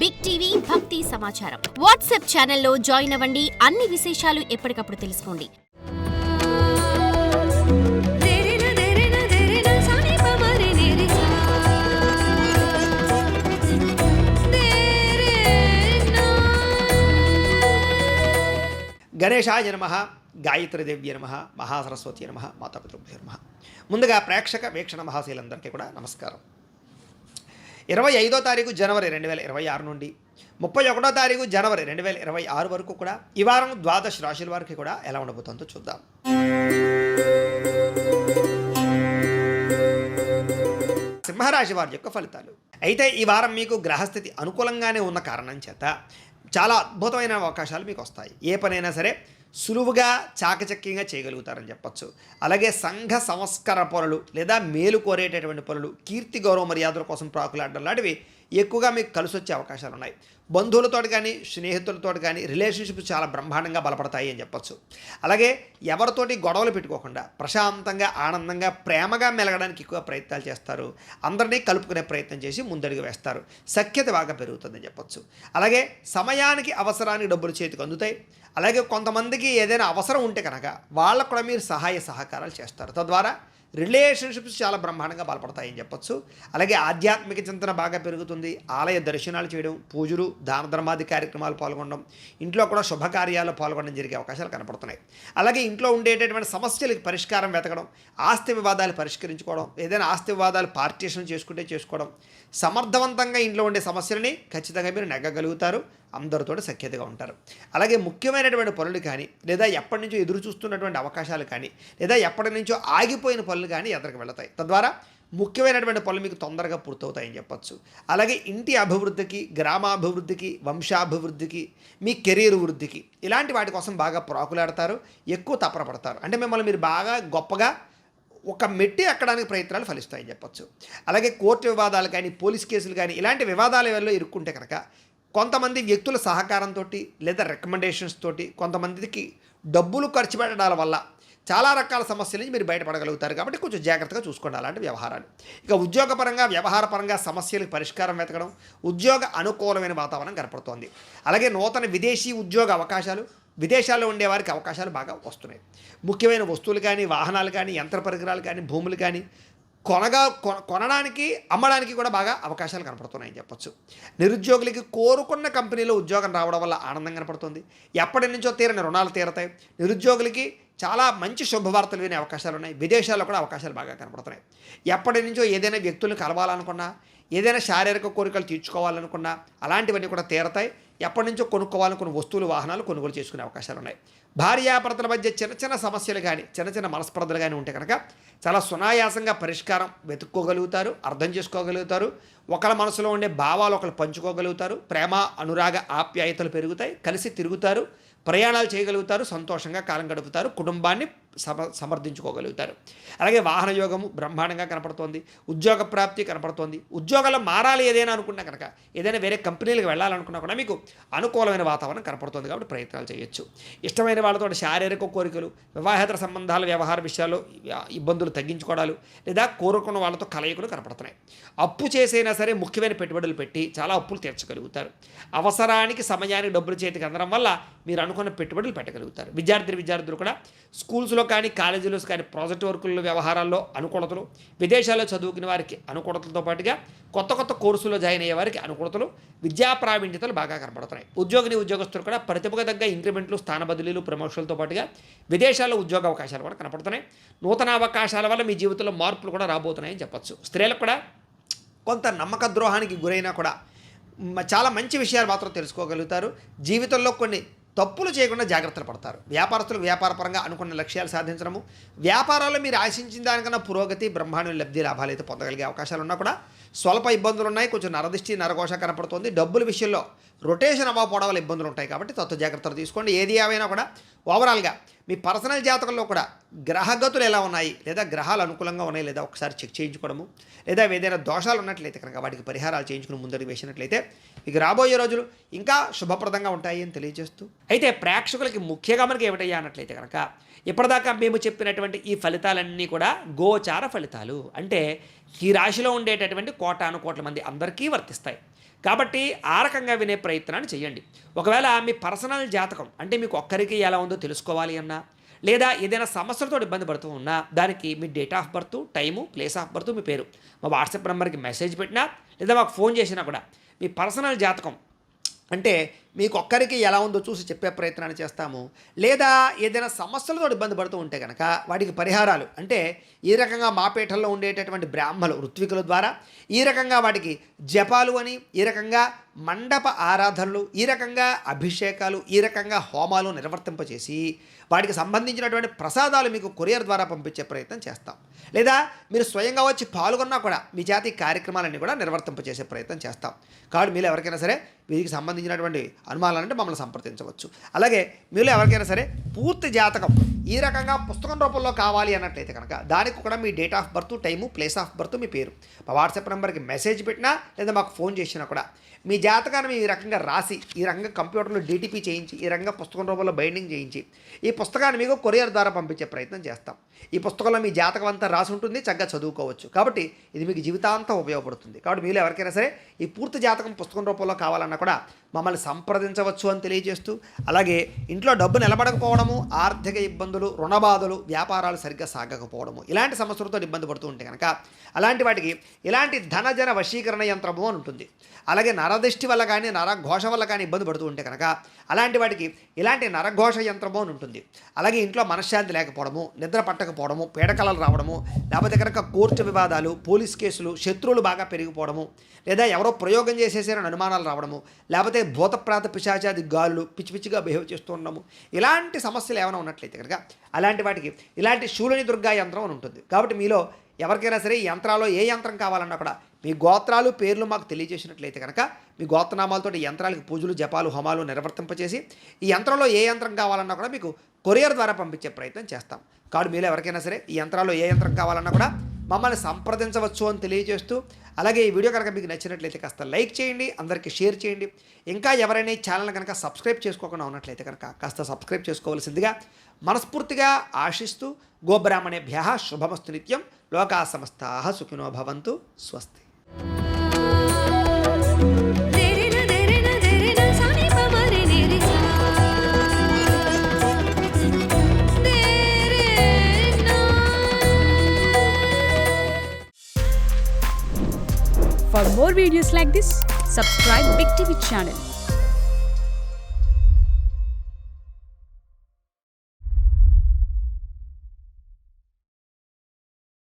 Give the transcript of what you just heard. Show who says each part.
Speaker 1: Big TV భక్తి సమాచారం WhatsApp ఛానల్లో జాయిన్ అవ్వండి. అన్ని విశేషాలు ఎప్పటికప్పుడు తెలుసుకోండి.
Speaker 2: గణేశాయ నమః, గాయత్రీదేవ్య నమః, మహాసరస్వతి నమః, మాతాపితృభ్యో నమః. ముందుగా ప్రేక్షక వీక్షణ మహాశీలందరికీ కూడా నమస్కారం. 25వ తారీఖు జనవరి 2026 నుండి 31వ తారీఖు జనవరి 2026 వరకు కూడా ఈ వారం ద్వాదశ రాశుల వారికి కూడా ఎలా ఉండబోతుందో చూద్దాం. సింహరాశి వారి యొక్క ఫలితాలు. అయితే ఈ వారం మీకు గ్రహస్థితి అనుకూలంగానే ఉన్న కారణం చేత చాలా అద్భుతమైన అవకాశాలు మీకు వస్తాయి. ఏ పనైనా సరే సులువుగా చాకచక్యంగా చేయగలుగుతారని చెప్పచ్చు. అలాగే సంఘ సంస్కార పనులు లేదా మేలు కోరేటటువంటి పనులు, కీర్తి గౌరవ మర్యాదల కోసం ప్రాకులాడడం లాంటివి ఎక్కువగా మీకు కలిసి వచ్చే అవకాశాలు ఉన్నాయి. బంధువులతో కానీ స్నేహితులతో కానీ రిలేషన్షిప్స్ చాలా బ్రహ్మాండంగా బలపడతాయి అని చెప్పచ్చు. అలాగే ఎవరితోటి గొడవలు పెట్టుకోకుండా ప్రశాంతంగా ఆనందంగా ప్రేమగా మెలగడానికి ఎక్కువ ప్రయత్నాలు చేస్తారు. అందరినీ కలుపుకునే ప్రయత్నం చేసి ముందడుగు వేస్తారు. సఖ్యత బాగా పెరుగుతుందని చెప్పచ్చు. అలాగే సమయానికి అవసరానికి డబ్బులు చేతికి అందుతాయి. అలాగే కొంతమందికి ఏదైనా అవసరం ఉంటే కనుక వాళ్ళకు కూడా మీరు సహాయ సహకారాలు చేస్తారు. తద్వారా రిలేషన్షిప్స్ చాలా బ్రహ్మాండంగా బలపడతాయని చెప్పచ్చు. అలాగే ఆధ్యాత్మిక చింతన బాగా పెరుగుతుంది. ఆలయ దర్శనాలు చేయడం, పూజలు, దాన ధర్మాది కార్యక్రమాలు పాల్గొనడం, ఇంట్లో కూడా శుభకార్యాల్లో పాల్గొనడం జరిగే అవకాశాలు కనపడుతున్నాయి. అలాగే ఇంట్లో ఉండేటటువంటి సమస్యలకు పరిష్కారం వెతకడం, ఆస్తి వివాదాలు పరిష్కరించుకోవడం, ఏదైనా ఆస్తి వివాదాలు పార్టీషన్ చేసుకుంటే చేసుకోవడం, సమర్థవంతంగా ఇంట్లో ఉండే సమస్యలని ఖచ్చితంగా మీరు నెగ్గగలుగుతారు. అందరితో సఖ్యతగా ఉంటారు. అలాగే ముఖ్యమైనటువంటి పనులు కానీ లేదా ఎప్పటి నుంచో ఎదురు చూస్తున్నటువంటి అవకాశాలు కానీ లేదా ఎప్పటి నుంచో ఆగిపోయిన పనులు కానీ ఎదరికి వెళతాయి. తద్వారా ముఖ్యమైనటువంటి పనులు మీకు తొందరగా పూర్తవుతాయని చెప్పచ్చు. అలాగే ఇంటి అభివృద్ధికి, గ్రామాభివృద్ధికి, వంశాభివృద్ధికి, మీ కెరీర్ వృద్ధికి ఇలాంటి వాటి కోసం బాగా ప్రాకులాడతారు. ఎక్కువ తపన పడతారు. అంటే మిమ్మల్ని మీరు బాగా గొప్పగా ఒక మెట్టి ఎక్కడానికి ప్రయత్నాలు ఫలిస్తాయని చెప్పచ్చు. అలాగే కోర్టు వివాదాలు కానీ పోలీస్ కేసులు కానీ ఇలాంటి వివాదాల వల్ల ఇరుక్కుంటే కనుక కొంతమంది వ్యక్తుల సహకారంతో లేదా రికమెండేషన్స్ తోటి కొంతమందికి డబ్బులు ఖర్చు పెట్టడాల వల్ల చాలా రకాల సమస్యల నుంచి మీరు బయటపడగలుగుతారు. కాబట్టి కొంచెం జాగ్రత్తగా చూసుకోండి అలాంటి వ్యవహారాలు. ఇక ఉద్యోగపరంగా వ్యవహారపరంగా సమస్యలకు పరిష్కారం వెతకడం, ఉద్యోగ అనుకూలమైన వాతావరణం కనపడుతోంది. అలాగే నూతన విదేశీ ఉద్యోగ అవకాశాలు, విదేశాల్లో ఉండేవారికి అవకాశాలు బాగా వస్తున్నాయి. ముఖ్యమైన వస్తువులు కానీ, వాహనాలు కానీ, యంత్ర పరికరాలు కానీ, భూములు కానీ కొనడానికి అమ్మడానికి కూడా బాగా అవకాశాలు కనపడుతున్నాయని చెప్పచ్చు. నిరుద్యోగులకి కోరుకున్న కంపెనీలో ఉద్యోగం రావడం వల్ల ఆనందం కనపడుతుంది. ఎప్పటి నుంచో తీరని రుణాలు తీరతాయి. నిరుద్యోగులకి చాలా మంచి శుభవార్తలు వినే అవకాశాలు ఉన్నాయి. విదేశాల్లో కూడా అవకాశాలు బాగా కనపడుతున్నాయి. ఎప్పటి నుంచో ఏదైనా వ్యక్తులను కలవాలనుకున్నా, ఏదైనా శారీరక కోరికలు తీర్చుకోవాలనుకున్నా అలాంటివన్నీ కూడా తీరతాయి. ఎప్పటి నుంచో కొనుక్కోవాలనుకున్న వస్తువులు, వాహనాలు కొనుగోలు చేసుకునే అవకాశాలు ఉన్నాయి. భార్యాభర్తల మధ్య చిన్న చిన్న సమస్యలు కానీ, చిన్న చిన్న మనస్పర్ధలు కానీ ఉంటే కనుక చాలా సునాయాసంగా పరిష్కారం వెతుక్కోగలుగుతారు, అర్థం చేసుకోగలుగుతారు. ఒకళ్ళ మనసులో ఉండే భావాలు ఒకళ్ళు పంచుకోగలుగుతారు. ప్రేమ, అనురాగ, ఆప్యాయతలు పెరుగుతాయి. కలిసి తిరుగుతారు, ప్రయాణాలు చేయగలుగుతారు, సంతోషంగా కాలం గడుపుతారు, కుటుంబాన్ని సమర్థించుకోగలుగుతారు. అలాగే వాహన యోగము బ్రహ్మాండంగా కనపడుతోంది. ఉద్యోగ ప్రాప్తి కనపడుతోంది. ఉద్యోగాల్లో మారాలి ఏదైనా అనుకున్నా కనుక, ఏదైనా వేరే కంపెనీలకు వెళ్ళాలనుకున్నా కూడా మీకు అనుకూలమైన వాతావరణం కనపడుతుంది. కాబట్టి ప్రయత్నాలు చేయొచ్చు. ఇష్టమైన వాళ్ళతో శారీరక కోరికలు, వివాహేతర సంబంధాల వ్యవహార విషయాల్లో ఇబ్బందులు తగ్గించుకోవడాలు లేదా కోరుకున్న వాళ్ళతో కలయికలు కనపడుతున్నాయి. అప్పు చేసైనా సరే ముఖ్యమైన పెట్టుబడులు పెట్టి చాలా అప్పులు తీర్చగలుగుతారు. అవసరానికి సమయానికి డబ్బులు చేతికి అందడం వల్ల మీరు అనుకున్న పెట్టుబడులు పెట్టగలుగుతారు. విద్యార్థులు కూడా స్కూల్స్లో కానీ కాలేజీలో కానీ ప్రాజెక్ట్ వర్కుల్లో వ్యవహారాల్లో అనుకూలతలు, విదేశాల్లో చదువుకునే వారికి అనుకూలతలతో పాటుగా కొత్త కోర్సులో జాయిన్ అయ్యే వారికి అనుకూలతలు, విద్యా ప్రావీణ్యతలు బాగా కనపడుతున్నాయి. ఉద్యోగస్తులు కూడా ప్రతిభకు తగ్గ ఇంక్రిమెంట్లు, స్థాన బదిలీలు, ప్రమోషన్లతో పాటుగా విదేశాల్లో ఉద్యోగ అవకాశాలు కూడా కనపడుతున్నాయి. నూతన అవకాశాల వల్ల మీ జీవితంలో మార్పులు కూడా రాబోతున్నాయని చెప్పచ్చు. స్త్రీలకు కూడా కొంత నమ్మక ద్రోహానికి గురైనా కూడా చాలా మంచి విషయాలు మాత్రం తెలుసుకోగలుగుతారు. జీవితంలో కొన్ని తప్పులు చేయకుండా జాగ్రత్తలు పడతారు. వ్యాపారస్తులకు వ్యాపారపరంగా అనుకున్న లక్ష్యాలు సాధించడము, వ్యాపారాల్లో మీరు ఆశించిన దానికన్నా పురోగతి, బ్రహ్మాండ లబ్ధి, లాభాలు అయితే పొందగలిగే అవకాశాలు ఉన్నా కూడా స్వల్ప ఇబ్బందులు ఉన్నాయి. కొంచెం నరదిష్టి, నరఘోష కనపడుతుంది. డబ్బుల విషయంలో రొటేషన్ అవ్వకపోవడం వల్ల ఇబ్బందులు ఉంటాయి. కాబట్టి తత్వ జాగ్రత్తలు తీసుకోండి. ఏది ఏమైనా కూడా ఓవరాల్గా మీ పర్సనల్ జాతకంలో కూడా గ్రహగతులు ఎలా ఉన్నాయి లేదా గ్రహాలు అనుకూలంగా ఉన్నాయి లేదా ఒకసారి చెక్ చేయించుకోవడము, లేదా ఏదైనా దోషాలు ఉన్నట్లయితే కనుక వాటికి పరిహారాలు చేయించుకుని ముందడుగు వేసినట్లయితే మీకు రాబోయే రోజులు ఇంకా శుభప్రదంగా ఉంటాయి అని తెలియజేస్తూ, అయితే ప్రేక్షకులకి ముఖ్యంగా మనకి ఏమిటయ్యా అన్నట్లయితే కనుక ఇప్పటిదాకా మేము చెప్పినటువంటి ఈ ఫలితాలన్నీ కూడా గోచార ఫలితాలు. అంటే ఈ రాశిలో ఉండేటటువంటి కోటాను కోట్ల మంది అందరికీ వర్తిస్తాయి. కాబట్టి ఆ రకంగా వినే ప్రయత్నాన్ని చేయండి. ఒకవేళ మీ పర్సనల్ జాతకం అంటే మీకు ఒక్కరికి ఎలా ఉందో తెలుసుకోవాలి అన్నా, లేదా ఏదైనా సమస్యలతో ఇబ్బంది పడుతూ ఉన్నా, దానికి మీ date of birth, time, place of birth, మీ పేరు మా వాట్సాప్ నెంబర్కి మెసేజ్ పెట్టినా, లేదా మాకు ఫోన్ చేసినా కూడా మీ పర్సనల్ జాతకం అంటే మీకు ఒక్కరికి ఎలా ఉందో చూసి చెప్పే ప్రయత్నాన్ని చేస్తాము. లేదా ఏదైనా సమస్యలతో ఇబ్బంది పడుతూ ఉంటే కనుక వాటికి పరిహారాలు అంటే ఈ రకంగా మా పీఠంలో ఉండేటటువంటి బ్రాహ్మలు ఋత్వికుల ద్వారా ఈ రకంగా వాటికి జపాలు అని, ఈ రకంగా మండప ఆరాధనలు, ఈ రకంగా అభిషేకాలు, ఈ రకంగా హోమాలు నిర్వర్తింపచేసి వాటికి సంబంధించినటువంటి ప్రసాదాలు మీకు కొరియర్ ద్వారా పంపించే ప్రయత్నం చేస్తాం. లేదా మీరు స్వయంగా వచ్చి పాల్గొన్నా కూడా మీ జాతి కార్యక్రమాలన్నీ కూడా నిర్వర్తింపచేసే ప్రయత్నం చేస్తాం. కాబట్టి మీరు ఎవరికైనా సరే వీరికి సంబంధించినటువంటి అనుమానాలంటే మమ్మల్ని సంప్రదించవచ్చు. అలాగే మీరు ఎవరికైనా సరే పూర్తి జాతకం ఈ రకంగా పుస్తకం రూపంలో కావాలి అన్నట్లయితే కనుక దానికి కూడా మీ date of birth, time, place of birth, మీ పేరు మా వాట్సాప్ నెంబర్కి మెసేజ్ పెట్టినా, లేదా మాకు ఫోన్ చేసినా కూడా మీ జాతకాన్ని ఈ రకంగా రాసి, ఈ రకంగా కంప్యూటర్లో డీటీపీ చేయించి, ఈ రకంగా పుస్తకం రూపంలో బైండింగ్ చేయించి ఈ పుస్తకాన్ని మీకు కొరియర్ ద్వారా పంపించే ప్రయత్నం చేస్తాం. ఈ పుస్తకంలో మీ జాతకం అంతా రాసి ఉంటుంది, చక్కగా చదువుకోవచ్చు. కాబట్టి ఇది మీకు జీవితాంతం ఉపయోగపడుతుంది. కాబట్టి మీరు ఎవరికైనా సరే ఈ పూర్తి జాతకం పుస్తకం రూపంలో కావాలన్నా కూడా మమ్మల్ని సంప్రదించవచ్చు అని తెలియజేస్తూ, అలాగే ఇంట్లో డబ్బు నిలబడకపోవడము, ఆర్థిక ఇబ్బందులు, రుణబాధలు, వ్యాపారాలు సరిగ్గా సాగకపోవడము, ఇలాంటి సమస్యలతో ఇబ్బంది పడుతూ ఉంటే కనుక అలాంటి వాటికి ఇలాంటి ధనజన వశీకరణ యంత్రము అని ఉంటుంది. అలాగే నరదృష్టి వల్ల కానీ, నరఘోష వల్ల కానీ ఇబ్బంది పడుతూ ఉంటే కనుక అలాంటి వాటికి ఇలాంటి నరఘోష యంత్రము అని ఉంటుంది. అలాగే ఇంట్లో మనశ్శాంతి లేకపోవడము, నిద్ర పట్టకపోవడము, పీడకలలు రావడము, లేకపోతే కనుక కోర్టు వివాదాలు, పోలీస్ కేసులు, శత్రువులు బాగా పెరిగిపోవడము, లేదా ఎవరో ప్రయోగం చేసేసారని అనుమానాలు రావడము, లేకపోతే భూతప్రాత పిశాచాది గాలులు పిచ్చి పిచ్చిగా బిహేవ్ చేస్తూ ఉండము, ఇలాంటి సమస్యలు ఏమైనా ఉన్నట్లయితే కనుక అలాంటి వాటికి ఇలాంటి శూలిని దుర్గా యంత్రం అని ఉంటుంది. కాబట్టి మీలో ఎవరికైనా సరే ఈ యంత్రాల్లో ఏ యంత్రం కావాలన్నా కూడా మీ గోత్రాలు, పేర్లు మాకు తెలియజేసినట్లయితే కనుక మీ గోత్రనామాలతో ఈ యంత్రాలకు పూజలు, జపాలు, హోమాలు నిర్వర్తింపచేసి ఈ యంత్రంలో ఏ యంత్రం కావాలన్నా కూడా మీకు కొరియర్ ద్వారా పంపించే ప్రయత్నం చేస్తాం. కాబట్టి మీరు ఎవరికైనా సరే ఈ యంత్రాల్లో ఏ యంత్రం కావాలన్నా కూడా మమ్మల్ని సంప్రదించవచ్చు అని తెలియజేస్తూ, అలాగే ఈ వీడియో కనుక మీకు నచ్చినట్లయితే కాస్త లైక్ చేయండి, అందరికీ షేర్ చేయండి. ఇంకా ఎవరైనా ఈ ఛానల్ కనుక సబ్స్క్రైబ్ చేసుకోకుండా ఉన్నట్లయితే కనుక కాస్త సబ్స్క్రైబ్ చేసుకోవాల్సిందిగా మనస్ఫూర్తిగా ఆశిస్తూ, గోబ్రాహ్మణేభ్యః శుభమస్తు నిత్యం, లోకా సమస్తాః సుఖినో భవంతు, స్వస్తి.
Speaker 3: For more videos like this, subscribe Big TV channel.